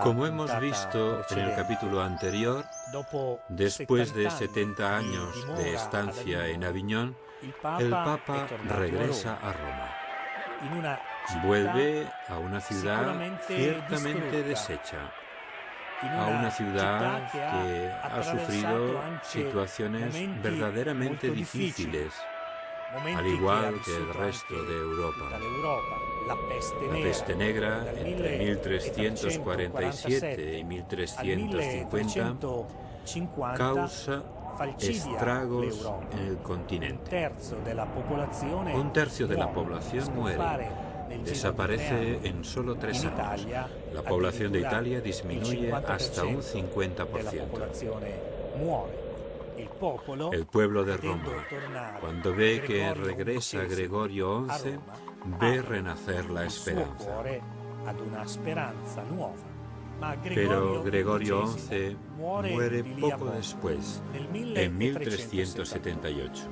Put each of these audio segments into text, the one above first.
Como hemos visto en el capítulo anterior, después de 70 años de estancia en Aviñón, el Papa regresa a Roma. Vuelve a una ciudad ciertamente deshecha, a una ciudad que ha sufrido situaciones verdaderamente difíciles, al igual que el resto de Europa. La peste negra entre 1347 y 1350 causa estragos en el continente. Un tercio de la población muere, desaparece en solo 3 años. La población de Italia disminuye hasta un 50%. El pueblo de Roma, cuando ve que regresa Gregorio XI, ve renacer la esperanza. Pero Gregorio XI muere poco después, en 1378.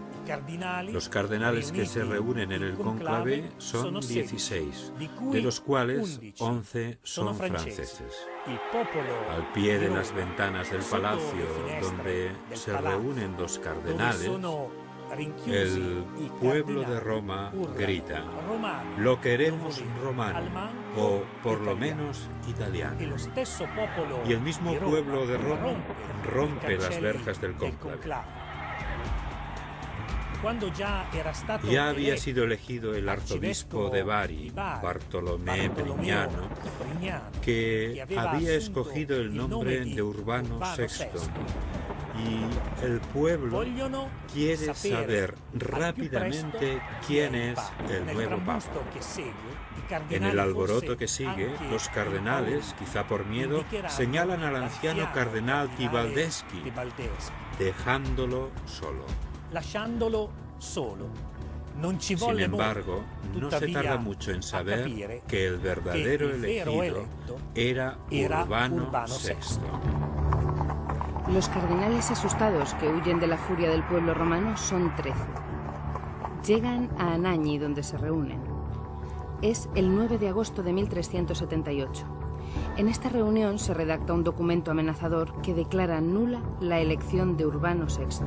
Los cardenales que se reúnen en el cónclave son 16, de los cuales 11 son franceses. Al pie de las ventanas del palacio donde se reúnen los cardenales, el pueblo de Roma grita: "Lo queremos romano", o por lo menos italiano. Y el mismo pueblo de Roma rompe las verjas del cónclave. Ya había sido elegido el arzobispo de Bari, Bartolomé Brignano, que había escogido el nombre de Urbano VI. Y el pueblo quiere saber rápidamente quién es el nuevo Papa. En el alboroto que sigue, los cardenales, quizá por miedo, señalan al anciano cardenal Tibaldeschi, dejándolo solo. Sin embargo, no se tarda mucho en saber que el verdadero elegido era Urbano VI. Los cardenales asustados que huyen de la furia del pueblo romano son 13. Llegan a Anagni, donde se reúnen. Es el 9 de agosto de 1378. En esta reunión se redacta un documento amenazador que declara nula la elección de Urbano VI.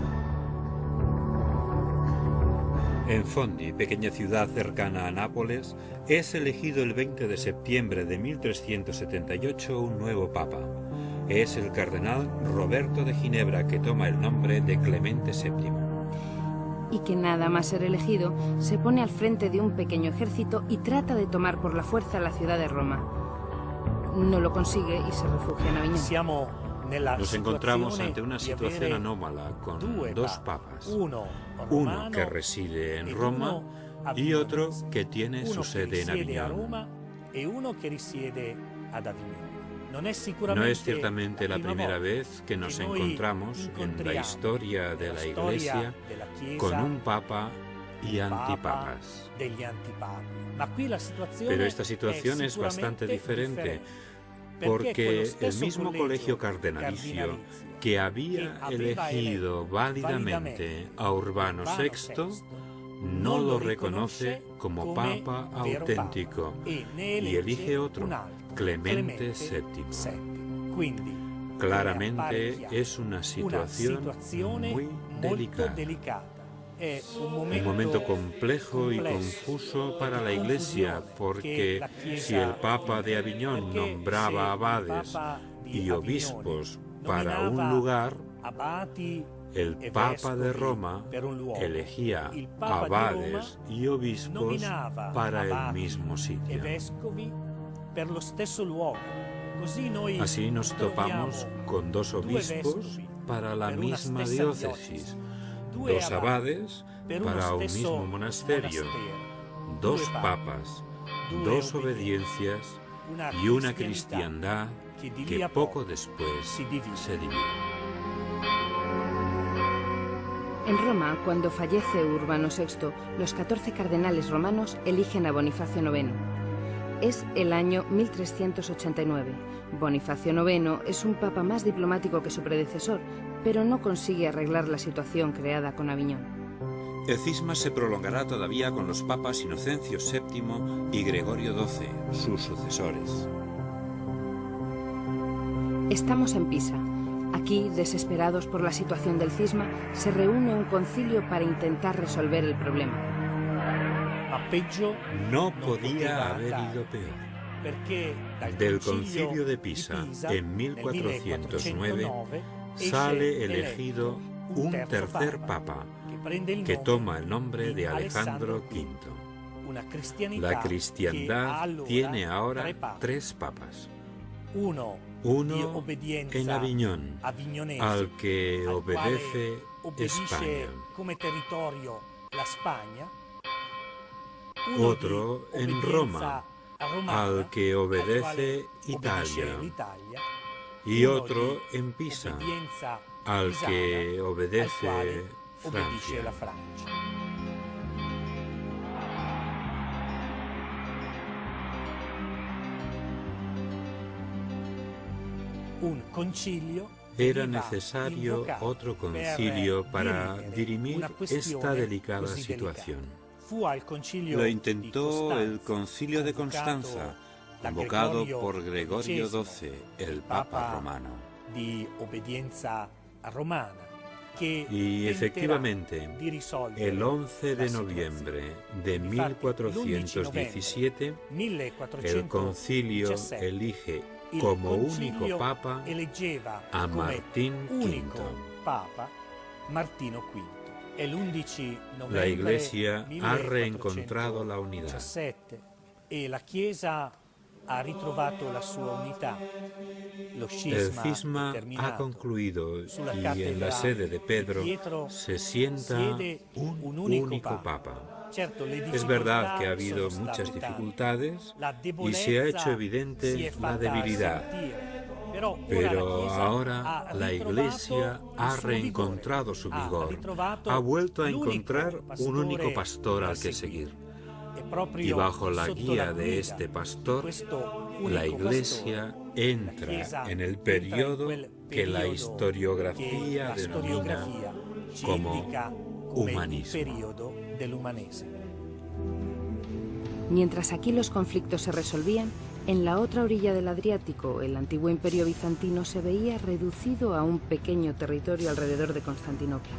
En Fondi, pequeña ciudad cercana a Nápoles, es elegido el 20 de septiembre de 1378 un nuevo papa. Es el cardenal Roberto de Ginebra, que toma el nombre de Clemente VII. Y que nada más ser elegido, se pone al frente de un pequeño ejército y trata de tomar por la fuerza la ciudad de Roma. No lo consigue y se refugia en Aviñón. Nos encontramos ante una situación anómala, con 2 papas. Uno que reside en Roma y otro que tiene su sede en Aviñón. No es ciertamente la primera vez que nos encontramos en la historia de la Iglesia con un papa y antipapas. Pero esta situación es bastante diferente, porque el mismo colegio cardenalicio que había elegido válidamente a Urbano VI no lo reconoce como papa auténtico y elige otro, Clemente VII. Claramente es una situación muy delicada. Un momento complejo y confuso para la Iglesia, porque si el Papa de Aviñón nombraba abades y obispos para un lugar, el Papa de Roma elegía abades y obispos para el mismo sitio. Así nos topamos con 2 obispos para la misma diócesis, 2 abades para un mismo monasterio, 2 papas, 2 obediencias y una cristiandad que poco después se divide. En Roma, cuando fallece Urbano VI, los 14 cardenales romanos eligen a Bonifacio IX. Es el año 1389. Bonifacio IX es un papa más diplomático que su predecesor, pero no consigue arreglar la situación creada con Aviñón. El cisma se prolongará todavía con los papas Inocencio VII y Gregorio XII, sus sucesores. Estamos en Pisa. Aquí, desesperados por la situación del cisma, se reúne un concilio para intentar resolver el problema. No podía haber ido peor. Del concilio de Pisa, en 1409, sale elegido un tercer papa, que toma el nombre de Alejandro V. La cristiandad tiene ahora 3 papas. Uno en Aviñón, al que obedece España. Otro en Roma, al que obedece Italia. Y otro en Pisa, al que obedece Francia. Era necesario otro concilio para dirimir esta delicada situación. Lo intentó el Concilio de Constanza, convocado por Gregorio XII, el Papa romano. Y efectivamente, el 11 de noviembre de 1417, el concilio elige como único papa a Martín V. La Iglesia ha reencontrado la unidad. El cisma ha concluido y en la sede de Pedro se sienta un único papa. Es verdad que ha habido muchas dificultades y se ha hecho evidente la debilidad, pero ahora la Iglesia ha reencontrado su vigor, ha vuelto a encontrar un único pastor al que seguir. Y bajo la guía de este pastor, la Iglesia entra en el periodo que la historiografía denomina como humanismo. Mientras aquí los conflictos se resolvían, en la otra orilla del Adriático, el antiguo imperio bizantino se veía reducido a un pequeño territorio alrededor de Constantinopla.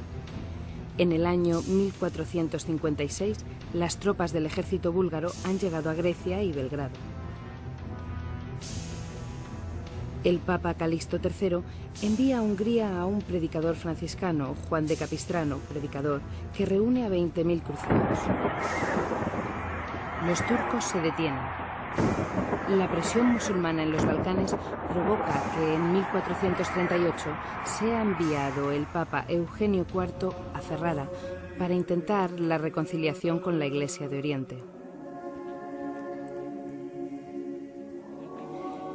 En el año 1456, las tropas del ejército búlgaro han llegado a Grecia y Belgrado. El Papa Calixto III envía a Hungría a un predicador franciscano, Juan de Capistrano, predicador, que reúne a 20.000 cruzados. Los turcos se detienen. La presión musulmana en los Balcanes provoca que en 1438 sea enviado el Papa Eugenio IV a Ferrara para intentar la reconciliación con la Iglesia de Oriente.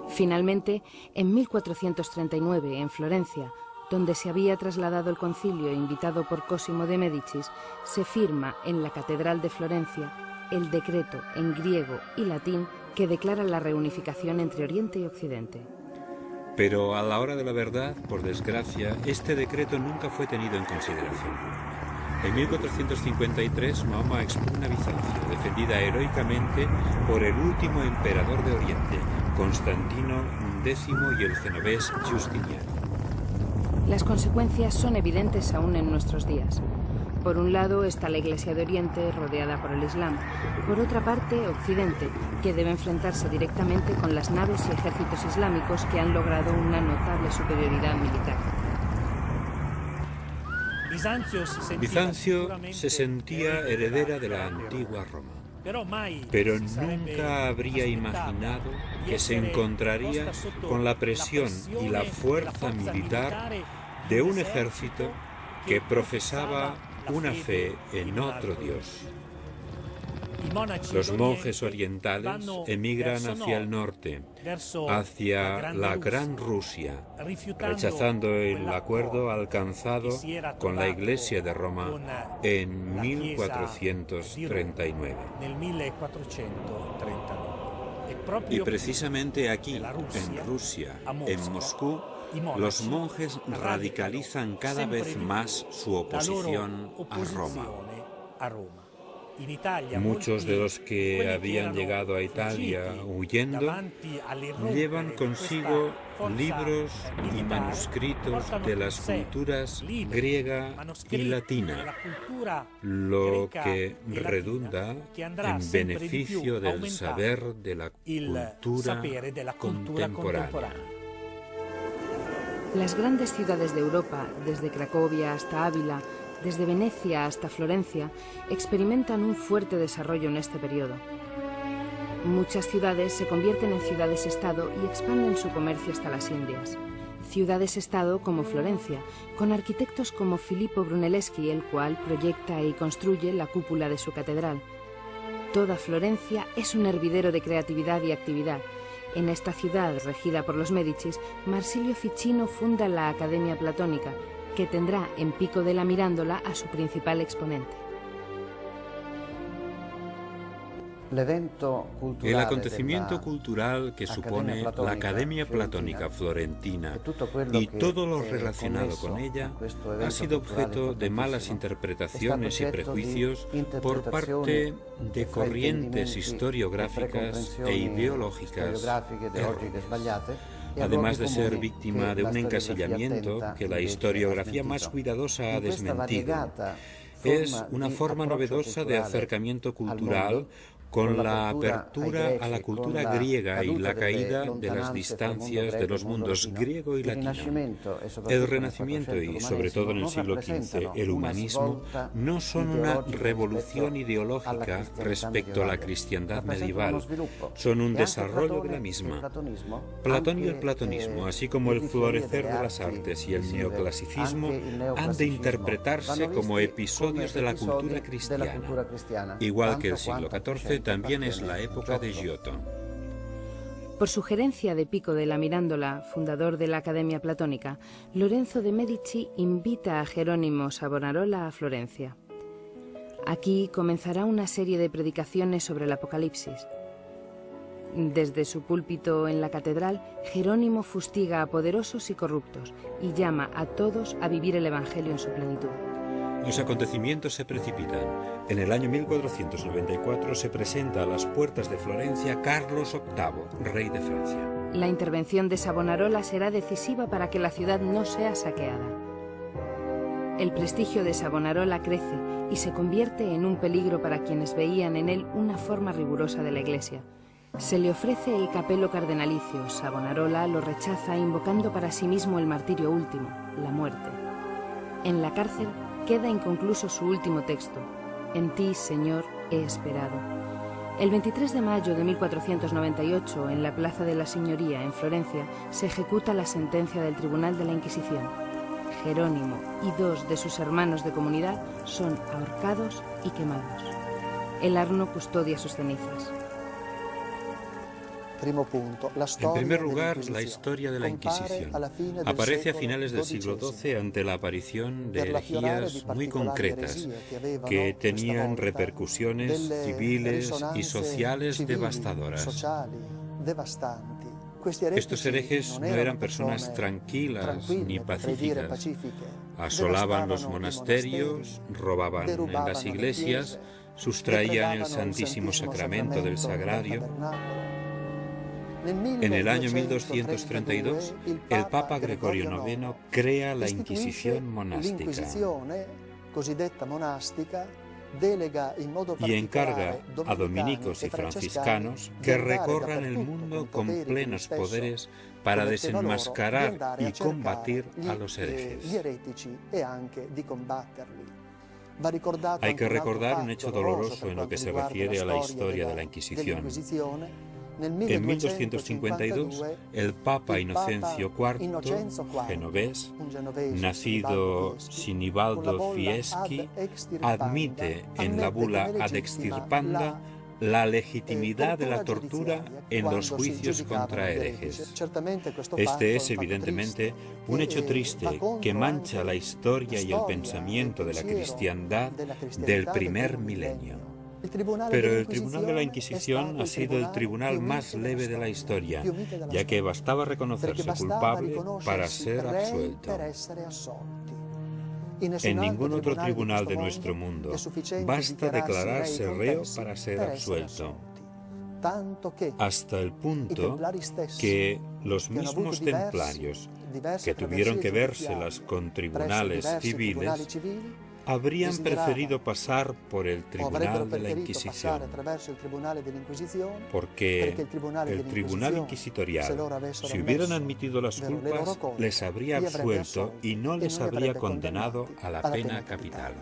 Finalmente, en 1439, en Florencia, donde se había trasladado el concilio invitado por Cosimo de Médicis, se firma en la Catedral de Florencia el decreto en griego y latín que declara la reunificación entre Oriente y Occidente. Pero a la hora de la verdad, por desgracia, este decreto nunca fue tenido en consideración. En 1453, Mahoma expugna Bizancio, defendida heroicamente por el último emperador de Oriente, Constantino X y el genovés Justiniano. Las consecuencias son evidentes aún en nuestros días. Por un lado está la Iglesia de Oriente, rodeada por el Islam. Por otra parte, Occidente, que debe enfrentarse directamente con las naves y ejércitos islámicos que han logrado una notable superioridad militar. Bizancio se sentía heredera de la antigua Roma, pero nunca habría imaginado que se encontraría con la presión y la fuerza militar de un ejército que profesaba una fe en otro Dios. Los monjes orientales emigran hacia el norte, hacia la Gran Rusia, rechazando el acuerdo alcanzado con la Iglesia de Roma en 1439. Y precisamente aquí, en Rusia, en Moscú, los monjes radicalizan cada vez más su oposición a Roma. Muchos de los que habían llegado a Italia huyendo llevan consigo libros y manuscritos de las culturas griega y latina, lo que redunda en beneficio del saber de la cultura contemporánea. Las grandes ciudades de Europa, desde Cracovia hasta Ávila, desde Venecia hasta Florencia, experimentan un fuerte desarrollo en este periodo. Muchas ciudades se convierten en ciudades-estado y expanden su comercio hasta las Indias. Ciudades-estado como Florencia, con arquitectos como Filippo Brunelleschi, el cual proyecta y construye la cúpula de su catedral. Toda Florencia es un hervidero de creatividad y actividad. En esta ciudad, regida por los Médicis, Marsilio Ficino funda la Academia Platónica, que tendrá en Pico della Mirandola a su principal exponente. El acontecimiento cultural que supone la Academia Platónica Florentina y todo lo relacionado con ella ha sido objeto de malas interpretaciones y prejuicios por parte de corrientes historiográficas e ideológicas erróneas. Además de ser víctima de un encasillamiento que la historiografía más cuidadosa ha desmentido, es una forma novedosa de acercamiento cultural con la apertura a la cultura griega y la caída de las distancias de los mundos griego y latino. El Renacimiento y, sobre todo en el siglo XV, el humanismo no son una revolución ideológica respecto a la cristiandad medieval, son un desarrollo de la misma. Platón y el platonismo, así como el florecer de las artes y el neoclasicismo, han de interpretarse como episodios de la cultura cristiana, igual que el siglo XIV también es la época de Giotto. Por sugerencia de Pico della Mirandola, fundador de la Academia Platónica, Lorenzo de Medici invita a Jerónimo Savonarola a Florencia. Aquí comenzará una serie de predicaciones sobre el Apocalipsis. Desde su púlpito en la catedral, Jerónimo fustiga a poderosos y corruptos y llama a todos a vivir el Evangelio en su plenitud. Los acontecimientos se precipitan. En el año 1494 se presenta a las puertas de Florencia Carlos VIII, rey de Francia. La intervención de Savonarola será decisiva para que la ciudad no sea saqueada. El prestigio de Savonarola crece y se convierte en un peligro para quienes veían en él una forma rigurosa de la Iglesia. Se le ofrece el capelo cardenalicio. Savonarola lo rechaza invocando para sí mismo el martirio último, la muerte. En la cárcel queda inconcluso su último texto: En ti, Señor, he esperado. El 23 de mayo de 1498, en la Plaza de la Signoría, en Florencia, se ejecuta la sentencia del Tribunal de la Inquisición. Jerónimo y 2 de sus hermanos de comunidad son ahorcados y quemados. El Arno custodia sus cenizas. En primer lugar, la historia de la Inquisición. Aparece a finales del siglo XII ante la aparición de herejías muy concretas que tenían repercusiones civiles y sociales devastadoras. Estos herejes no eran personas tranquilas ni pacíficas. Asolaban los monasterios, robaban en las iglesias, sustraían el Santísimo Sacramento del Sagrario. En el año 1232, el Papa Gregorio IX crea la Inquisición monástica y encarga a dominicos y franciscanos que recorran el mundo con plenos poderes para desenmascarar y combatir a los herejes. Hay que recordar un hecho doloroso en lo que se refiere a la historia de la Inquisición. En 1252, el Papa Inocencio IV, genovés, nacido Sinibaldo Fieschi, admite en la bula Ad Extirpanda la legitimidad de la tortura en los juicios contra herejes. Este es evidentemente un hecho triste que mancha la historia y el pensamiento de la cristiandad del primer milenio. Pero el Tribunal de la Inquisición ha sido el tribunal más leve de la historia, ya que bastaba reconocerse culpable para ser absuelto. En ningún otro tribunal de nuestro mundo basta declararse reo para ser absuelto, hasta el punto que los mismos templarios que tuvieron que vérselas con tribunales civiles habrían preferido pasar por el Tribunal de la Inquisición, porque el Tribunal Inquisitorial, si hubieran admitido las culpas, les habría absuelto y no les habría condenado a la pena capital.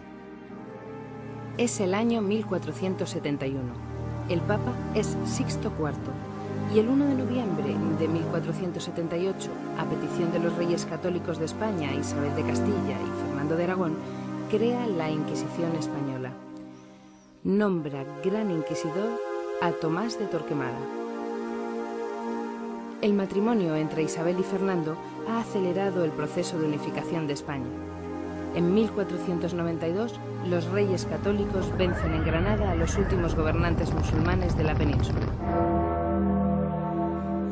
Es el año 1471. El Papa es Sixto IV. Y el 1 de noviembre de 1478, a petición de los reyes católicos de España, Isabel de Castilla y Fernando de Aragón, crea la Inquisición española. Nombra Gran Inquisidor a Tomás de Torquemada. El matrimonio entre Isabel y Fernando ha acelerado el proceso de unificación de España. En 1492, los reyes católicos vencen en Granada a los últimos gobernantes musulmanes de la península.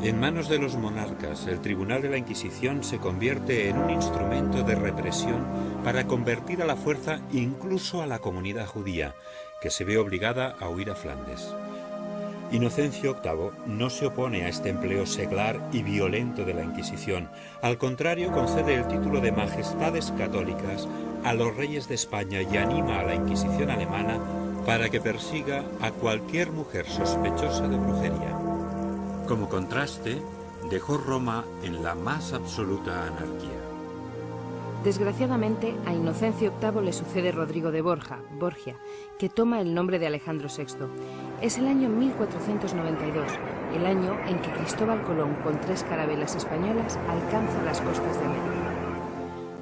En manos de los monarcas, el Tribunal de la Inquisición se convierte en un instrumento de represión para convertir a la fuerza incluso a la comunidad judía, que se ve obligada a huir a Flandes. Inocencio VIII no se opone a este empleo seglar y violento de la Inquisición. Al contrario, concede el título de Majestades Católicas a los reyes de España y anima a la Inquisición alemana para que persiga a cualquier mujer sospechosa de brujería. Como contraste, dejó Roma en la más absoluta anarquía. Desgraciadamente, a Inocencio VIII le sucede Rodrigo de Borgia, que toma el nombre de Alejandro VI. Es el año 1492, el año en que Cristóbal Colón, con 3 carabelas españolas, alcanza las costas de América.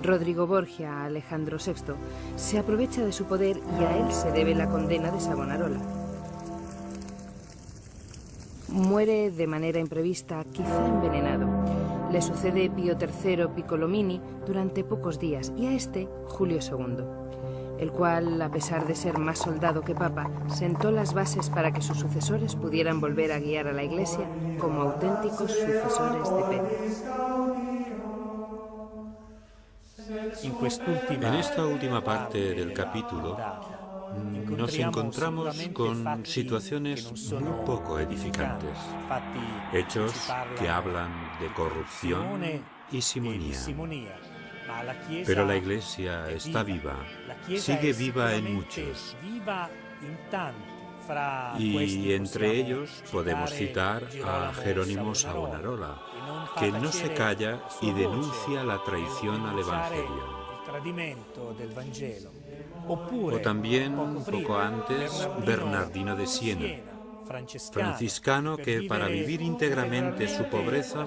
Rodrigo Borgia, Alejandro VI, se aprovecha de su poder y a él se debe la condena de Savonarola. Muere de manera imprevista, quizá envenenado. Le sucede Pío III Piccolomini durante pocos días y a este Julio II, el cual, a pesar de ser más soldado que papa, sentó las bases para que sus sucesores pudieran volver a guiar a la Iglesia como auténticos sucesores de Pedro. En esta última parte del capítulo nos encontramos con situaciones muy poco edificantes, hechos que hablan de corrupción y simonía. Pero la Iglesia está viva, sigue viva en muchos. Y entre ellos podemos citar a Jerónimo Savonarola, que no se calla y denuncia la traición al Evangelio. O también, poco antes, Bernardino de Siena, franciscano que para vivir íntegramente su pobreza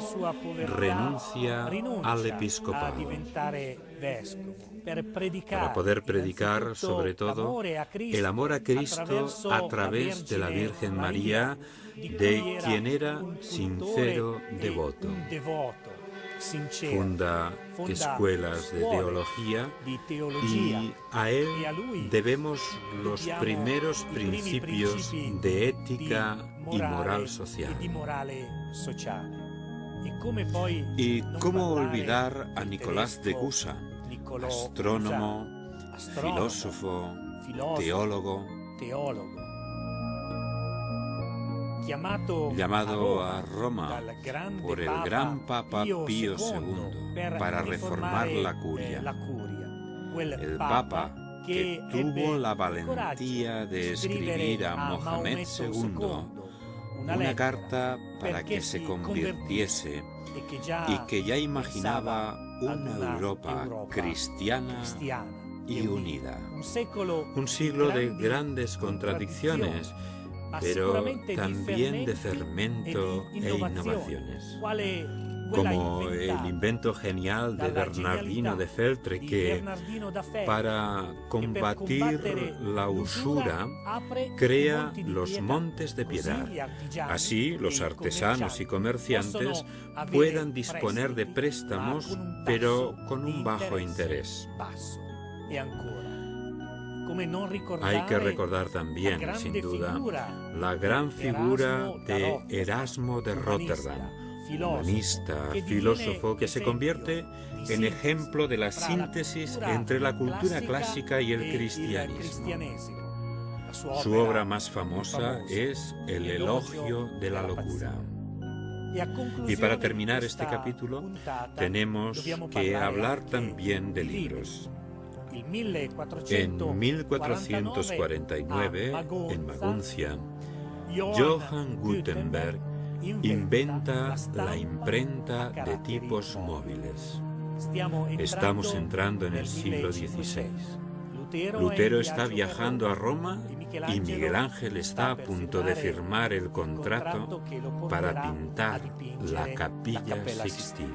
renuncia al episcopado, para poder predicar sobre todo el amor a Cristo a través de la Virgen María, de quien era sincero devoto. Funda escuelas de teología y a él debemos los primeros principios de ética y moral social. ¿Y cómo olvidar a Nicolás de Cusa, astrónomo, filósofo, teólogo, llamado a Roma por el gran Papa Pío II para reformar la curia? El Papa que tuvo la valentía de escribir a Mohamed II una carta para que se convirtiese y que ya imaginaba una Europa cristiana y unida. Un siglo de grandes contradicciones, pero también de fermento e innovaciones, como el invento genial de Bernardino de Feltre, que para combatir la usura crea los montes de piedad. Así los artesanos y comerciantes puedan disponer de préstamos, pero con un bajo interés. Hay que recordar también, sin duda, la gran figura de Erasmo de Rotterdam, humanista, filósofo, que se convierte en ejemplo de la síntesis entre la cultura clásica y el cristianismo. Su obra más famosa es El elogio de la locura. Y para terminar este capítulo, tenemos que hablar también de libros. En 1449, en Maguncia, Johann Gutenberg inventa la imprenta de tipos móviles. Estamos entrando en el siglo XVI. Lutero está viajando a Roma y Miguel Ángel está a punto de firmar el contrato para pintar la Capilla Sixtina.